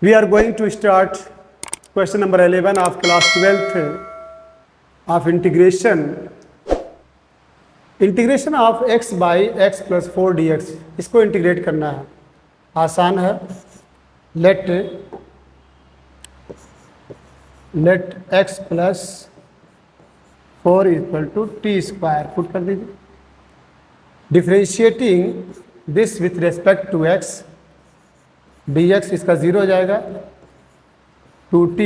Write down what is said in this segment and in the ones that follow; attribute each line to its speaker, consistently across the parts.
Speaker 1: We are going to start question number 11 of class 12th of integration. Integration of x by x plus 4 dx, इसको integrate करना है, आसान है. Let x plus 4 equal to t square put कर दीजिए. Differentiating this with respect to x, dx इसका 0 हो जाएगा, 2t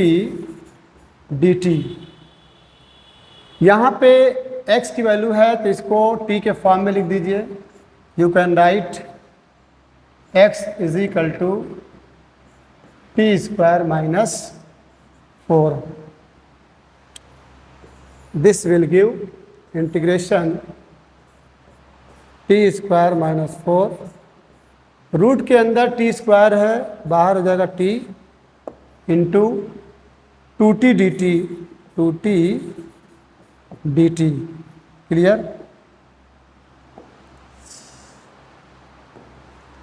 Speaker 1: dt. यहाँ पे x की वैल्यू है तो इसको t के फॉर्म में लिख दीजिए. You can write x is equal to t square minus 4. This will give integration t square minus 4. Root के अंदर टी स्क्वायर है, बाहर हो जाएगा t into 2t dt, 2t dt. Clear?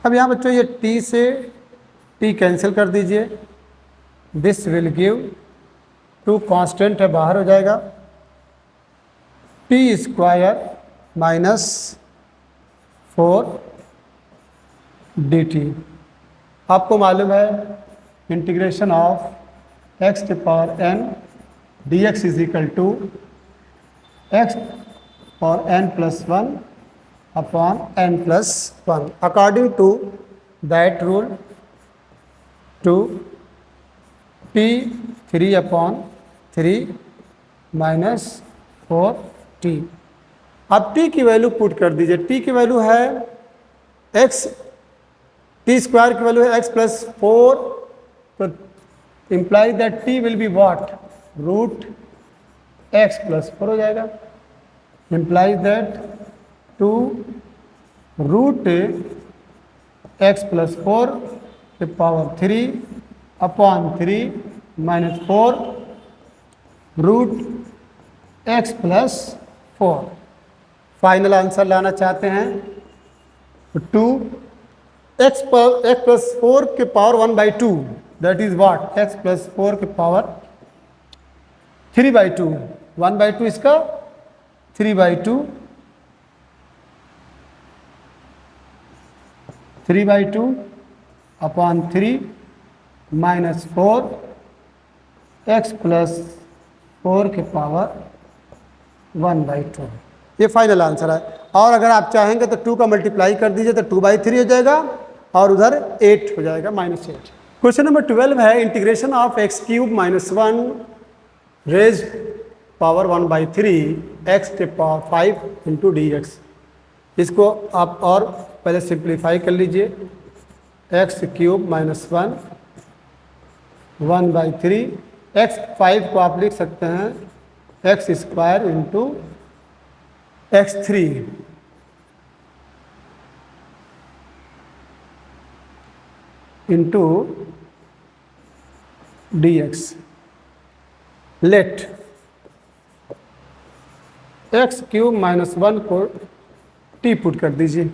Speaker 1: अब यहाँ बच्चों ये t से t कैंसिल कर दीजिए. दिस विल गिव 2 कांस्टेंट है, बाहर हो जाएगा, टी स्क्वायर माइनस 4 dt. आपको मालूम है integration of x to power n dx is equal to x और n plus 1 upon n plus 1. According to that rule to t 3 upon 3 minus 4t. अब t की वैल्यू पुट कर दीजिए. t की value है x, टी स्क्वायर की value है x plus 4, तो imply that t will be what, root x plus 4 हो जाएगा. Imply that 2 root x plus 4 के power 3 upon 3 minus 4 root x plus 4. Final answer लाना चाहते हैं तो 2 x प्लस 4 के power 1/2, that is what, x plus 4 के पावर 3/2. 1/2 इसका 3/2, 3/2 अपॉन 3 माइनस 4 x प्लस 4 के पावर 1/2. ये फाइनल आंसर है. और अगर आप चाहेंगे तो 2 का मल्टीप्लाई कर दीजिए तो 2/3 हो जाएगा और उधर 8 हो जाएगा, -8. क्वेश्चन नंबर 12 है integration of x³ minus 1 raise power 1/3 x के पावर 5 इंटू dx. इसको आप और पहले सिंप्लीफाई कर लीजिए. x³ माइनस 1 1/3, x5 को आप लिख सकते हैं x square into x3 into dx. Let x³ minus 1 को t पुट कर दीजिए,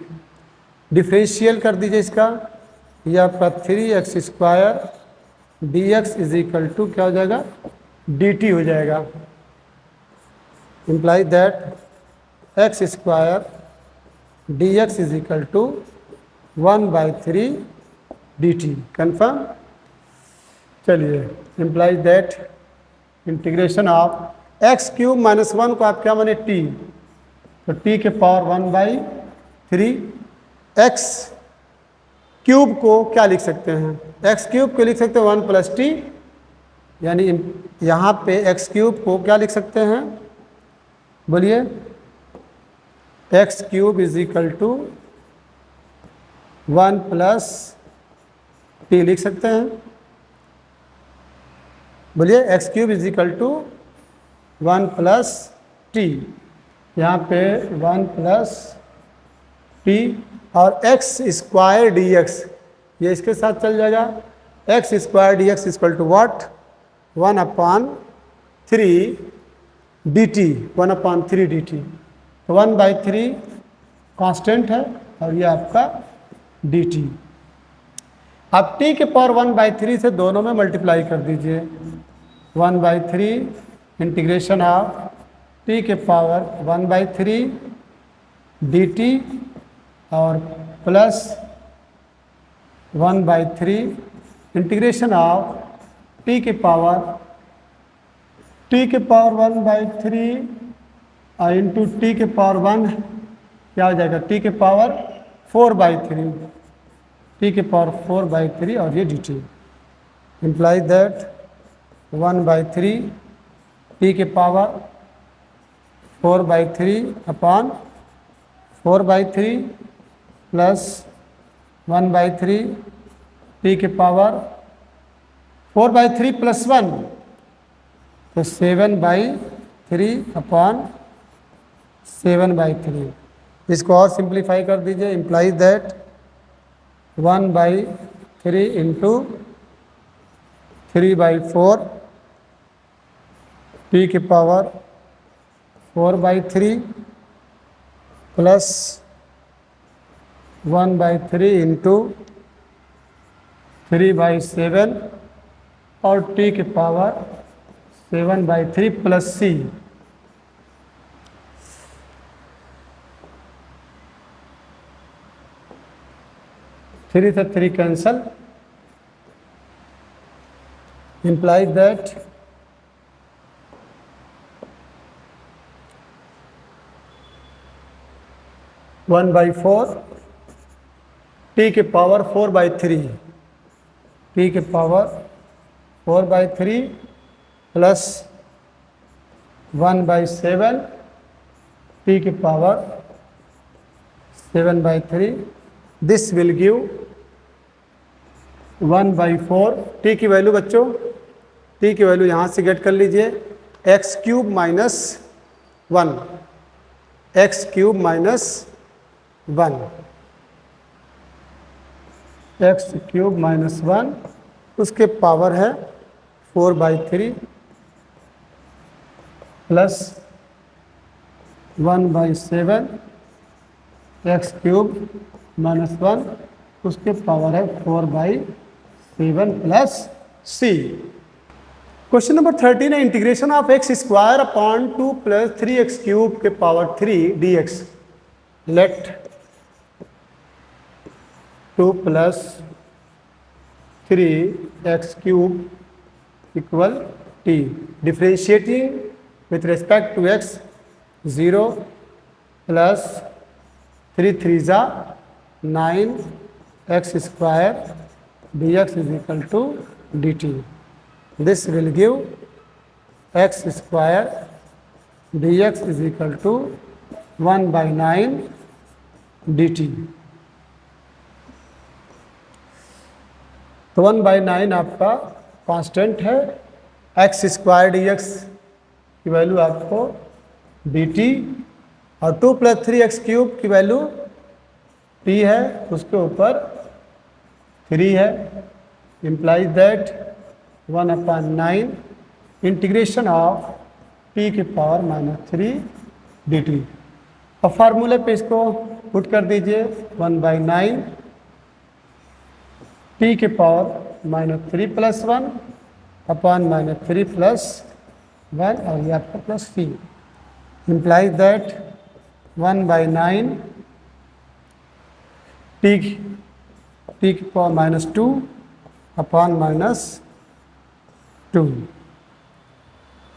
Speaker 1: डिफरेंशियल कर दीजिए इसका. यह आपका 3x square dx is equal to क्या हो जाएगा, dt हो जाएगा. Imply that x square dx is equal to 1/3 dt. Confirm? चलिए, imply that integration of x³ minus 1 को आप क्या माने t, तो t के पावर 1/3. x³ को क्या लिख सकते हैं, x³ को लिख सकते हैं 1 प्लस t, यानी यहाँ पे x³ को क्या लिख सकते हैं, बोलिए. x³ is equal to 1 plus t लिख सकते हैं. बोलिए x³ is equal to 1 plus t. यहाँ पे 1 प्लस t और x स्क्वायर dx, ये इसके साथ चल जाएगा. x square dx equal to what, 1/3 dt, 1/3 dt. तो 1/3 कांस्टेंट है और ये आपका dt. अब t के पावर 1/3 से दोनों में मल्टीप्लाई कर दीजिए। 1/3 इंटीग्रेशन ऑफ t के पावर 1/3 dt और प्लस 1/3 इंटीग्रेशन ऑफ t के पावर 1/3 इंटू t के पावर 1 क्या हो जाएगा, t के पावर 4/3, t के पावर 4/3 और ये dt implies that 1/3 t के पावर 4/3 अपॉन 4/3 प्लस 1/3 t के पावर 4/3 प्लस 1 तो 7/3 अपॉन 7/3। इसको और सिंप्लीफाई कर दीजिए। इम्प्लाइज दैट 1/3 इंटू 3/4 t के पावर 4/3 प्लस 1/3 इंटू 3/7 और t के पावर 7/3 प्लस c। थ्री से 3 कैंसल, implies that 1/4 t के पावर 4/3 t के पावर 4/3 प्लस 1/7 t के power 7/3। This will give 1/4 t की वैल्यू बच्चों, t की वैल्यू यहाँ से गेट कर लीजिए, x³ minus 1, x³ minus 1, x³ minus 1 उसके पावर है 4/3 प्लस 1/7 x³ माइनस 1 उसके पावर है 4/7 प्लस c। क्वेश्चन नंबर 13 है integration of x² upon 2 plus 3x³ के power 3 dx। Let 2 plus 3x³ equal t। Differentiating with respect to x 0 plus 3 3 9 x² dx is equal to dt। This will give x² dx is equal to 1/9 dt। तो 1/9 आपका constant है, x² dx की value आपको dt और 2 plus 3x³ की value t है, उसके ऊपर 3 है। Implies that 1/9 integration of t के पावर -3 dt। और फार्मूले पे इसको पुट कर दीजिए 1/9 t के पावर -3 प्लस 1 अपॉन -3 प्लस 1 और ये आपका plus c। Implies that 1/9 t की पावर -2 अपॉन -2।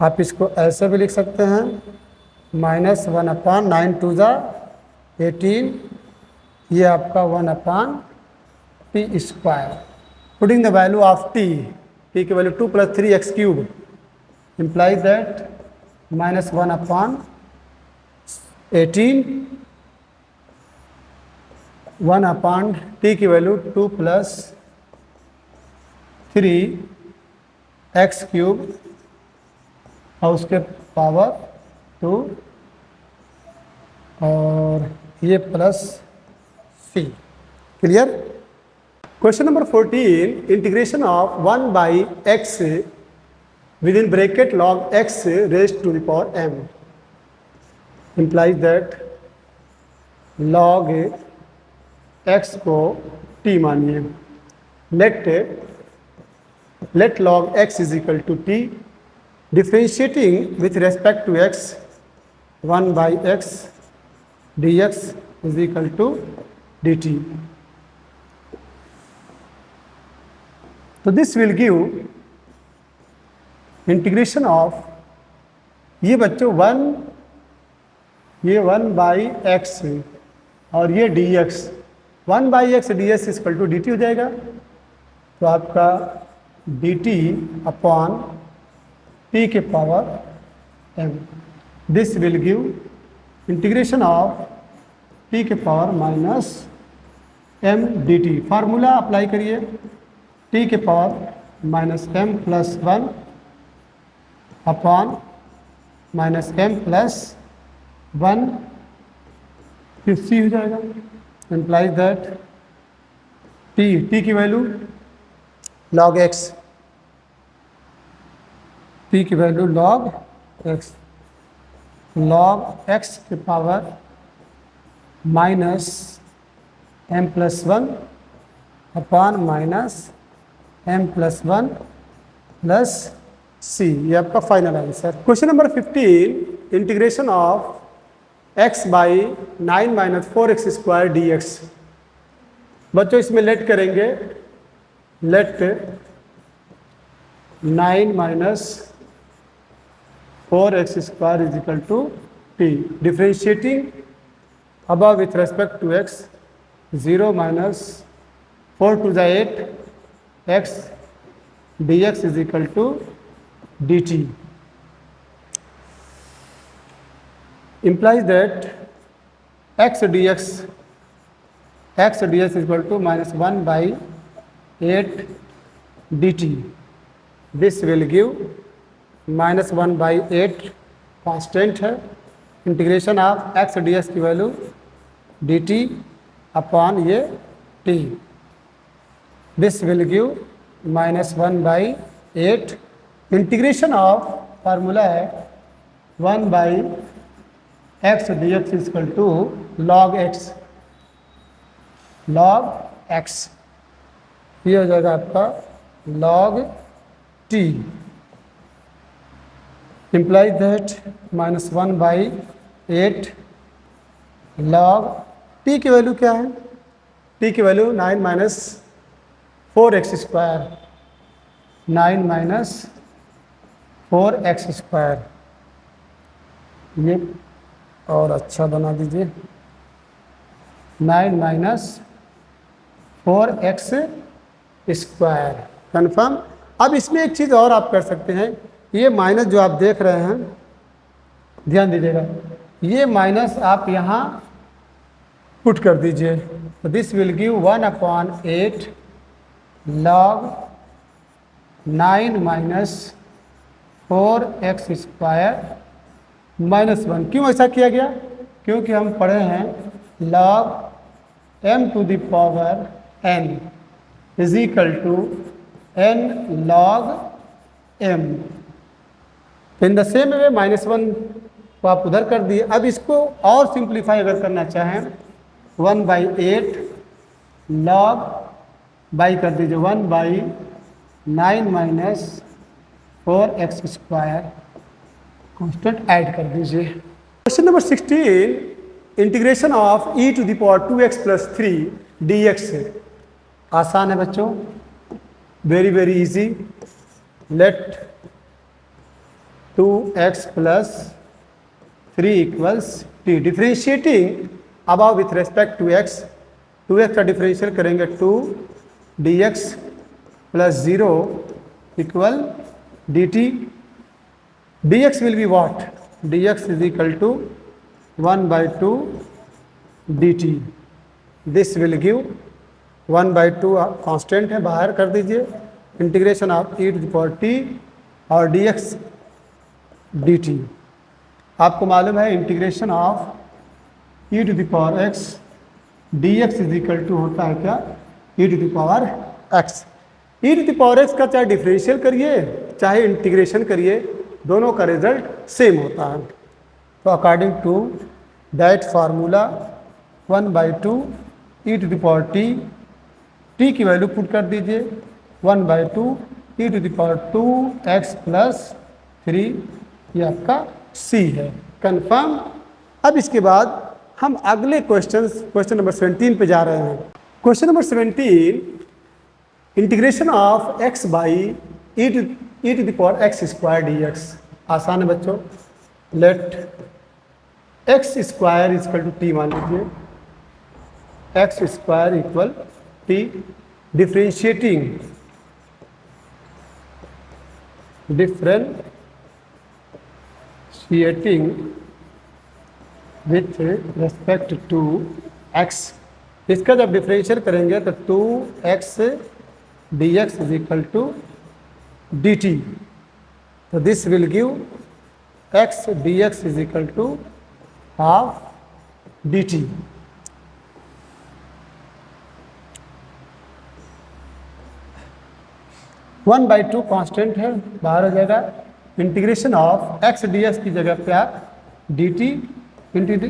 Speaker 1: आप इसको ऐसे भी लिख सकते हैं -1/9 2 18, ये आपका 1/t²। Putting the value of t की value 2 plus 3x³ implies that -1/18 1/t की वैल्यू 2 प्लस 3x³ और उसके पावर 2 और ये plus c। Clear. Question number 14 integration of 1/x within bracket log x raised to the power m implies that log x को t मानिए let log x is equal to t, differentiating with respect to x, 1 by x dx is equal to dt. So this will give integration of ये बच्चों 1 by x और ये d x, 1 by x d x equal to d t हो जाएगा। तो आपका d t upon t के power m, this will give integration of t के power minus m d t. Formula apply करिए, t के power minus m plus 1 upon minus m plus 1 फिर c हो जाएगा। इम्प्लाइज दैट टी की value log x, t की value log x के power minus m plus 1 upon minus m plus 1 plus c. ये आपका final answer. Question number 15, integration of x by 9 minus 4x square d x. बच्चों इसमें let करेंगे, let 9 minus 4x square is equal to t, differentiating above with respect to x, 0 minus 4 to the 8 x dx is equal to dt, implies that x dx is equal to minus 1 by 8 dt. This will give minus 1 by 8 constant है, integration of x ds की वैल्यू dt upon ये t. This will give minus 1 by 8, integration of formula है 1 by x d x is equal to log x, ये हो जाएगा आपका log t. Implies that minus 1 by 8 log t की value क्या है? टी की value 9 minus 4x square, 9 minus 4x square, ये और अच्छा बना दीजिए, 9 माइनस 4x स्क्वायर, कन्फर्म। अब इसमें एक चीज़ और आप कर सकते हैं, ये माइनस जो आप देख रहे हैं, ध्यान दीजिएगा, ये माइनस आप यहाँ पुट कर दीजिए, तो this will give 1/8 log 9 minus 4x square minus 1। क्यों ऐसा किया गया? क्योंकि हम पढ़े हैं log m to the power n is equal to n log m। In the same way minus 1 को आप उधर कर दिए। अब इसको और सिंप्लीफाई अगर करना चाहें, 1 बाई 8 लॉग बाई कर दीजिए 1 by 9 minus 4x square, constant add कर दीजिए। Question number 16, integration of e to the power 2x plus 3 dx। आसान है बच्चों, very very easy. Let 2x plus 3 equals t, differentiating above with respect to x, 2x का differential करेंगे 2 dx plus 0 equal dt. dx will be what? dx is equal to 1 by 2 dt. This will give 1 by 2 constant है, बाहर कर दीजिए, integration of e to the power t और dx dt। आपको मालूम है integration of e to the power x dx is equal to होता है क्या? e to the power x। e to the power x का चाहे डिफरेंशियल करिए चाहे इंटीग्रेशन करिए, दोनों का रिजल्ट सेम होता है। तो according to that formula 1 by 2 e to the power t t की वैल्यू पुट कर दीजिए 1/2 e⁻² x प्लस 3, ये आपका सी है। कन्फर्म। अब इसके बाद हम अगले क्वेश्चन नंबर 17 पे जा रहे हैं। Question number 17, integration of x by e⁻x² dx। आसान है बच्चों। Let x square equal to t मान लीजिए, x square equal t, differentiating with respect to x। इसका जब डिफरेंशियल करेंगे तो 2x dx is equal to dt। तो this will give x dx is equal to half dt। One by two constant है, बाहर हो जाएगा। इंटीग्रेशन ऑफ x ds की जगह पे आप dt इंटू e⁻t।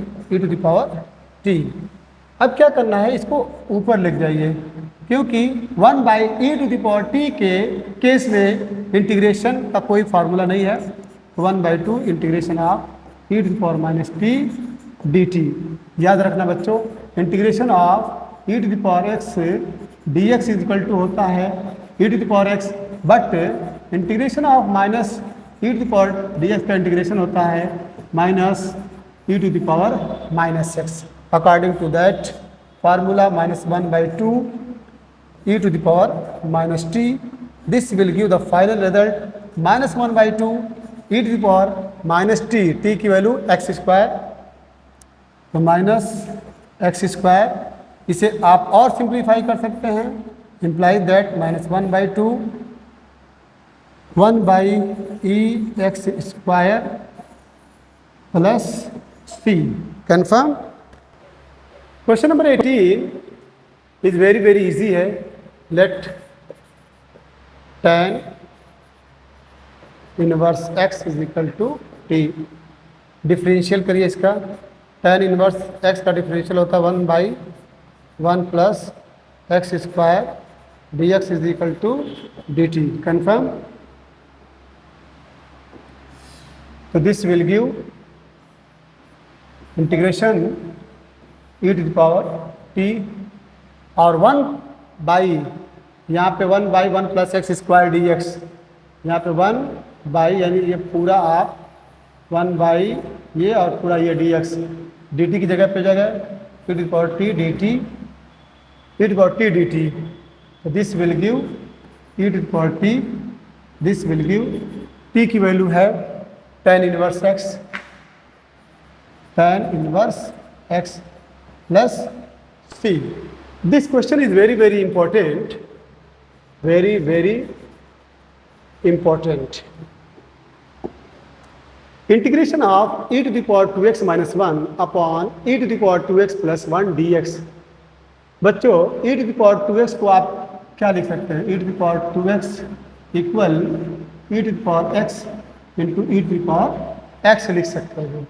Speaker 1: अब क्या करना है, इसको ऊपर लिख जाइए, क्योंकि 1/e⁻t के केस में इंटीग्रेशन का कोई फार्मूला नहीं है। 1/2 इंटीग्रेशन ऑफ e⁻t dt। याद रखना बच्चों, integration of e⁻x dx is equal to होता है e⁻x, but integration of minus e⁻dx का इंटीग्रेशन होता है minus e⁻x। According to that formula -1/2 e⁻t, this will give the final result -1/2 e⁻t, t की value x², तो -x²। इसे आप और सिंप्लीफाई कर सकते हैं, implies that -1/2 1/e⁻x² plus c। Confirm. Question number 18 is very easy है। Let tan inverse x is equal to t। Differential करिए इसका। tan इनवर्स x का डिफरेंशियल होता है 1/1 plus x² dx is equal to dt। Confirm. तो this will give integration e⁻t और 1/, यहाँ पे 1/1 प्लस x² dx, यहाँ पे 1/, यानी ये पूरा आप 1/, ये और पूरा ये dx, dt की जगह पे जगह e⁻t dt। So this will give e⁻t, this will give t की वैल्यू है tan inverse x plus c। This question is very important, very important। Integration of e⁻2x - 1 upon e⁻2x + 1 dx। बच्चों e⁻2x को आप क्या लिख सकते हैं, e⁻2x equal e⁻x into e⁻x लिख सकते हैं।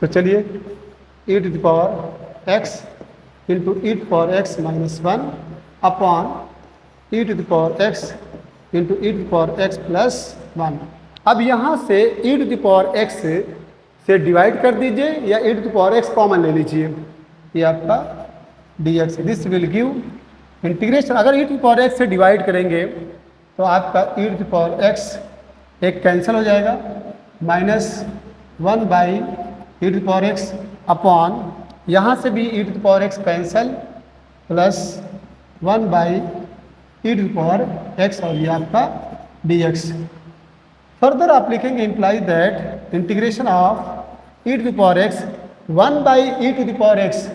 Speaker 1: तो चलिए e⁻x into e⁻x - 1 upon e⁻x into e⁻x + 1। अब यहाँ से e⁻x से डिवाइड कर दीजिए या e⁻x कॉमन ले लीजिए, ये आपका dx। This will give integration. अगर e⁻x से डिवाइड करेंगे तो आपका e⁻x एक कैंसिल हो जाएगा, -1/e⁻x अपॉन यहाँ से भी e⁻x कैंसिल प्लस 1/e⁻x और ये आपका dx। फर्दर आप लिखेंगे imply that integration of e⁻x 1/e⁻x,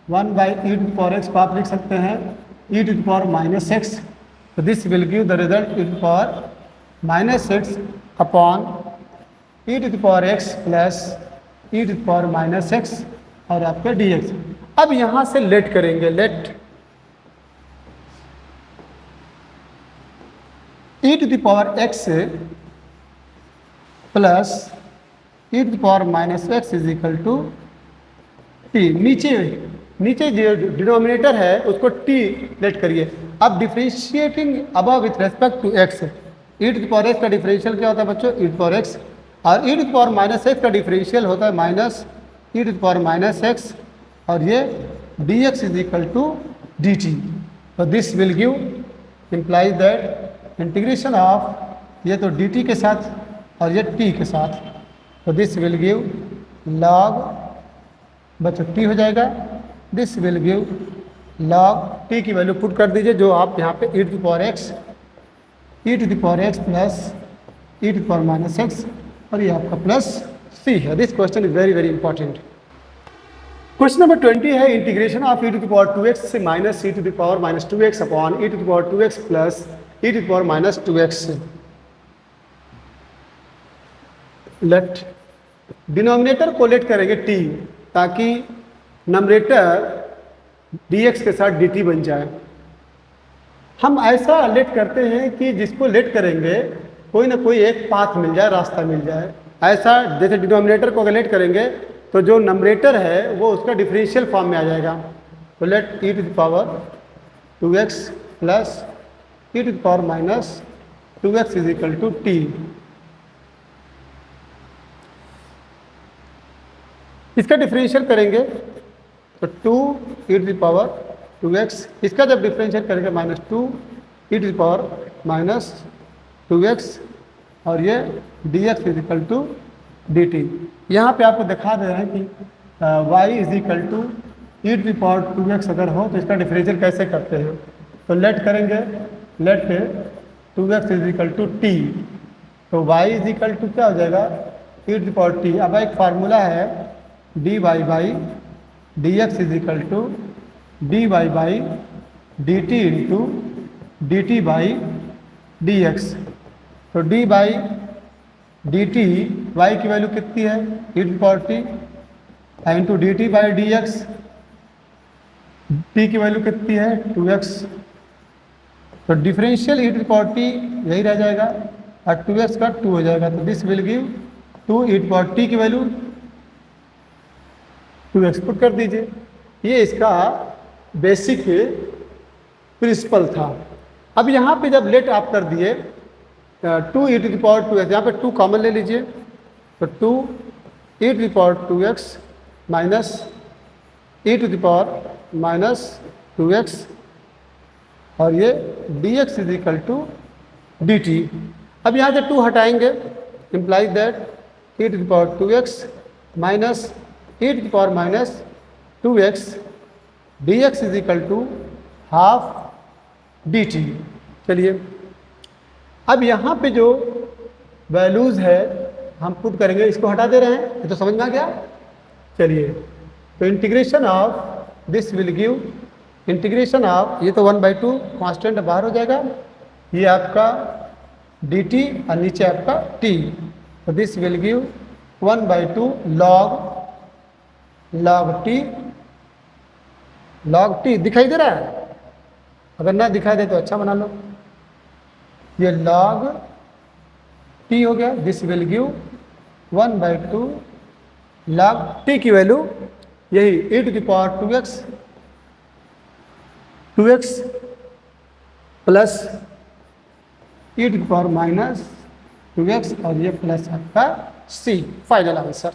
Speaker 1: 1/e⁻x को आप लिख सकते हैं e⁻−x। तो this will give the result e⁻−x upon e⁻x plus e⁻−x और आपका dx। अब यहाँ से लेट करेंगे, let e⁻x plus e⁻−x is equal to t। नीचे जो डिनोमिनेटर है उसको टी लेट करिए। अब differentiating above with respect to x, e to the power x का डिफरेंशियल क्या होता है बच्चों? E to the power x, और e to the power minus x का डिफरेंशियल होता है minus e to the power minus x, और ये d x is equal to d t. तो this will give implies that integration of ये तो D T के साथ और ये टी के साथ, तो दिस विल गिव लॉग बच्चों टी हो जाएगा, this will give log t की वैल्यू पुट कर दीजिए जो आप यहाँ पे e to the power x plus e to the power minus x, और ये आपका प्लस सी है। This question is very very important. Question number 20 है integration of e to the power 2x से minus e to the power minus 2x upon E to the power 2x plus e to the power minus 2x। Let denominator को let करेंगे t, ताकि numerator dx के साथ dt बन जाए। हम ऐसा लेट करते हैं कि जिसको लेट करेंगे कोई ना कोई एक पाथ मिल जाए, रास्ता मिल जाए। ऐसा जैसे डिनोमिनेटर को अगर लेट करेंगे तो जो नंबरेटर है वो उसका डिफरेंशियल फॉर्म में आ जाएगा। तो let e to the power 2x plus e to the power minus 2x is equal to t. इसका डिफरेंशियल करेंगे तो 2 e to the power 2x, इसका जब डिफरेंशियल करेंगे minus 2 e to the power minus 2x, और ये dx is equal to dt। यहाँ पे आपको दिखा दे रहे हैं कि y is equal to e to the power 2x अगर हो तो इसका डिफरेंशियल कैसे करते हैं। तो लेट करेंगे, let 2x is equal to t, तो y इज इक्वल टू क्या हो जाएगा? E to the power t. अब एक फार्मूला है dy by dx is equal to dy by dt into dt by dx। तो d बाई dt y की value कितनी है? E to power t into dt by dx, t की value कितनी है? 2x। तो differential e to power t यही रह जाएगा और 2x का 2 हो जाएगा। तो this will give 2 e to power t की वैल्यू 2x पुट कर दीजिए। ये इसका बेसिक प्रिंसिपल था। अब यहाँ पे जब लेट आप कर दिए 2 e to the power 2x, यहाँ पे 2 कॉमन ले लीजिए, तो 2 e to the power 2x minus e to the power minus 2x, और ये dx is equal to dt। अब यहाँ से 2 हटाएंगे, implies that e to the power 2x minus e to the power minus 2x dx is equal to half dt। चलिए अब यहाँ पे जो वैल्यूज है हम पुट करेंगे, इसको हटा दे रहे हैं, ये तो समझ में आ गया। चलिए तो integration of this will give integration of, ये तो 1/2 कांस्टेंट बाहर हो जाएगा, ये आपका dt और नीचे आपका t। तो this will give 1/2 log t दिखाई दे रहा है? अगर ना दिखाई दे तो अच्छा बना लो, ये log t हो गया। This will give 1/2 log t की वैल्यू यही e to the power 2x प्लस e to the power minus 2x, और ये प्लस आपका c, फाइनल आंसर।